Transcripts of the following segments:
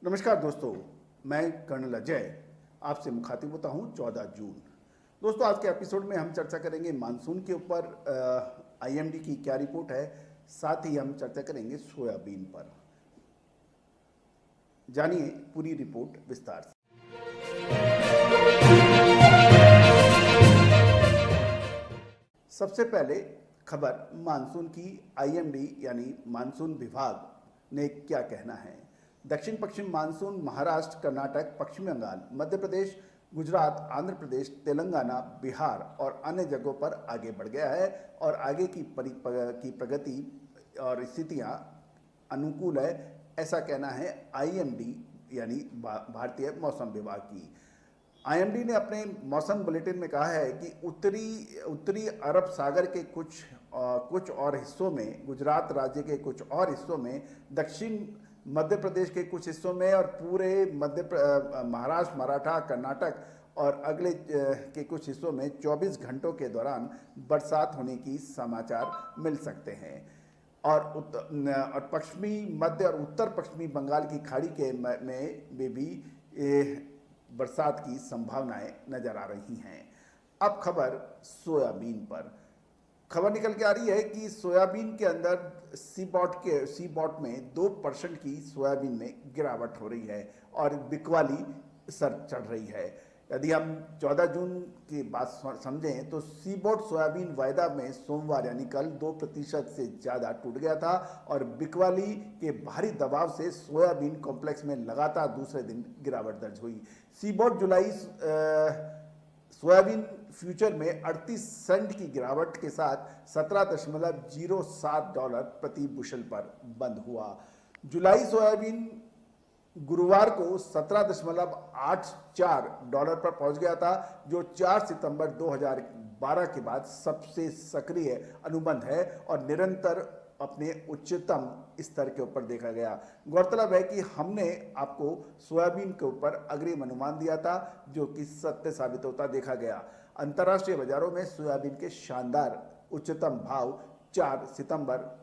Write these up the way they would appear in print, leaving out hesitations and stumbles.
नमस्कार दोस्तों, मैं कर्नल अजय आपसे मुखातिब होता हूं 14 जून। दोस्तों, आज के एपिसोड में हम चर्चा करेंगे मानसून के ऊपर आईएमडी की क्या रिपोर्ट है। साथ ही हम चर्चा करेंगे सोयाबीन पर। जानिए पूरी रिपोर्ट विस्तार से। सबसे पहले खबर मानसून की। आईएमडी यानी मानसून विभाग ने क्या कहना है। दक्षिण पश्चिम मानसून महाराष्ट्र, कर्नाटक, पश्चिमी बंगाल, मध्य प्रदेश, गुजरात, आंध्र प्रदेश, तेलंगाना, बिहार और अन्य जगहों पर आगे बढ़ गया है और आगे की प्रगति और स्थितियां अनुकूल है, ऐसा कहना है आईएमडी यानी भारतीय मौसम विभाग की। आईएमडी ने अपने मौसम बुलेटिन में कहा है कि उत्तरी अरब सागर के कुछ और हिस्सों में, गुजरात राज्य के कुछ और हिस्सों में, दक्षिण मध्य प्रदेश के कुछ हिस्सों में और पूरे महाराष्ट्र, मराठा, कर्नाटक और अगले के कुछ हिस्सों में 24 घंटों के दौरान बरसात होने की समाचार मिल सकते हैं। और पश्चिमी, मध्य और उत्तर पश्चिमी बंगाल की खाड़ी के में भी बरसात की संभावनाएं नजर आ रही हैं। अब खबर सोयाबीन पर। खबर निकल के आ रही है कि सोयाबीन के अंदर सीबॉट में 2% की सोयाबीन में गिरावट हो रही है और बिकवाली सर चढ़ रही है। यदि हम 14 जून की बात समझें तो सीबॉट सोयाबीन वायदा में सोमवार यानी कल 2% से ज़्यादा टूट गया था और बिकवाली के भारी दबाव से सोयाबीन कॉम्प्लेक्स में लगातार दूसरे दिन गिरावट दर्ज हुई। सीबॉट जुलाई सोयाबीन फ्यूचर में 38 सेंट की गिरावट के साथ $17.07 प्रति बुशल पर बंद हुआ। जुलाई सोयाबीन गुरुवार को $17.84 पर पहुंच गया था, जो 4 सितंबर 2012 के बाद सबसे सक्रिय अनुबंध है और निरंतर अपने उच्चतम स्तर के ऊपर देखा गया। गौरतलब है कि हमने आपको सोयाबीन के ऊपर अग्रिम अनुमान दिया था, जो कि सत्य साबित होता देखा गया। अंतर्राष्ट्रीय बाजारों में सोयाबीन के शानदार उच्चतम भाव 4 सितंबर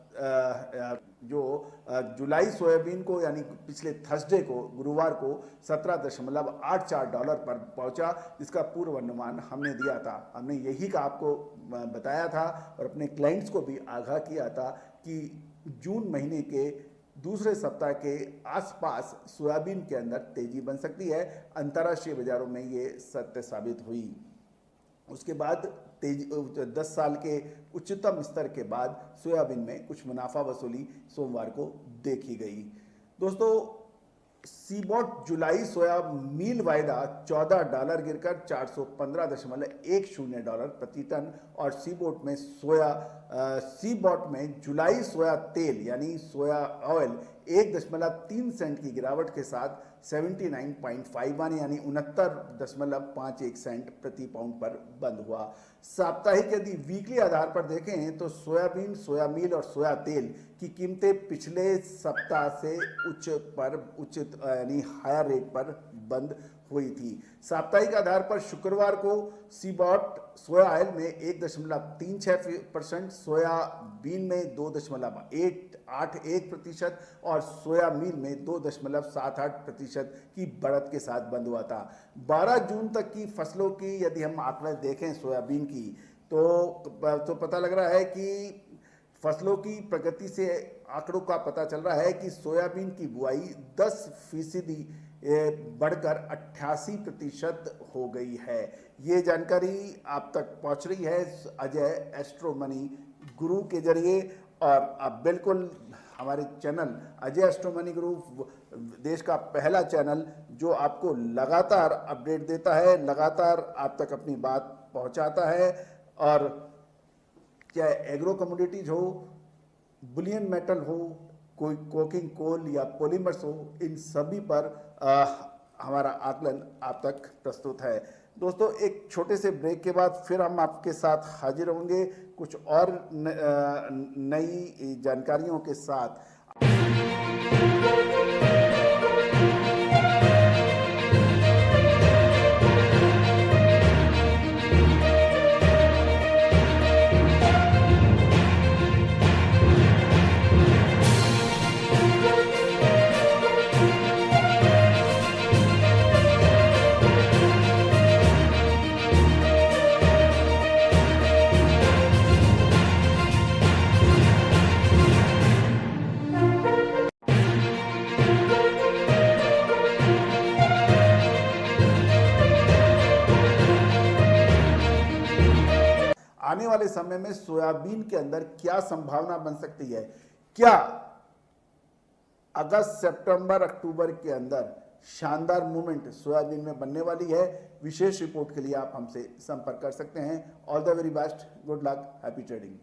जुलाई सोयाबीन को यानी पिछले थर्सडे को, गुरुवार को $17.84 पर पहुंचा, जिसका पूर्व अनुमान हमने दिया था। हमने यही का आपको बताया था और अपने क्लाइंट्स को भी आगाह किया था कि जून महीने के दूसरे सप्ताह के आसपास सोयाबीन के अंदर तेजी बन सकती है। अंतर्राष्ट्रीय बाजारों में ये सत्य साबित हुई। उसके बाद 10 साल के उच्चतम स्तर के बाद सोयाबीन में कुछ मुनाफा वसूली सोमवार को देखी गई। दोस्तों, सीबॉट जुलाई सोया मील वायदा $14 गिरकर $415.10 प्रति टन और सीबॉट में जुलाई सोया तेल यानी सोया ऑयल 1.3 सेंट की गिरावट के साथ 79.51 यानी 69.51 सेंट प्रति पाउंड पर बंद हुआ। साप्ताहिक यदि वीकली आधार पर देखें तो सोयाबीन, सोया मील और सोया तेल की कीमतें पिछले सप्ताह से उच्च यानी हायर रेट पर बंद हुई थी। साप्ताहिक आधार पर शुक्रवार को सीबॉट सोया ऑयल में 1.36%, सोयाबीन में 2.81% और सोया मील में 2.78% की बढ़त के साथ बंद हुआ था। 12 जून तक की फसलों की यदि हम आंकड़े देखें सोयाबीन की तो पता लग रहा है कि फसलों की प्रगति से आंकड़ों का पता चल रहा है कि सोयाबीन की बुआई 10% बढ़कर 88% हो गई है। ये जानकारी आप तक पहुंच रही है अजय एस्ट्रो मनी गुरु के जरिए और आप बिल्कुल हमारे चैनल अजय एस्ट्रो मनी गुरु, देश का पहला चैनल जो आपको लगातार अपडेट देता है, लगातार आप तक अपनी बात पहुंचाता है। और चाहे एग्रो कमोडिटीज हो, बुलियन मेटल हो, कोई कोकिंग कोल या पॉलीमर्स हो, इन सभी पर हमारा आकलन आप तक प्रस्तुत है। दोस्तों, एक छोटे से ब्रेक के बाद फिर हम आपके साथ हाजिर होंगे कुछ और नई जानकारियों के साथ। आने वाले समय में सोयाबीन के अंदर क्या संभावना बन सकती है, क्या अगस्त, सितंबर, अक्टूबर के अंदर शानदार मूवमेंट सोयाबीन में बनने वाली है। विशेष रिपोर्ट के लिए आप हमसे संपर्क कर सकते हैं। All the very best, good luck, happy trading.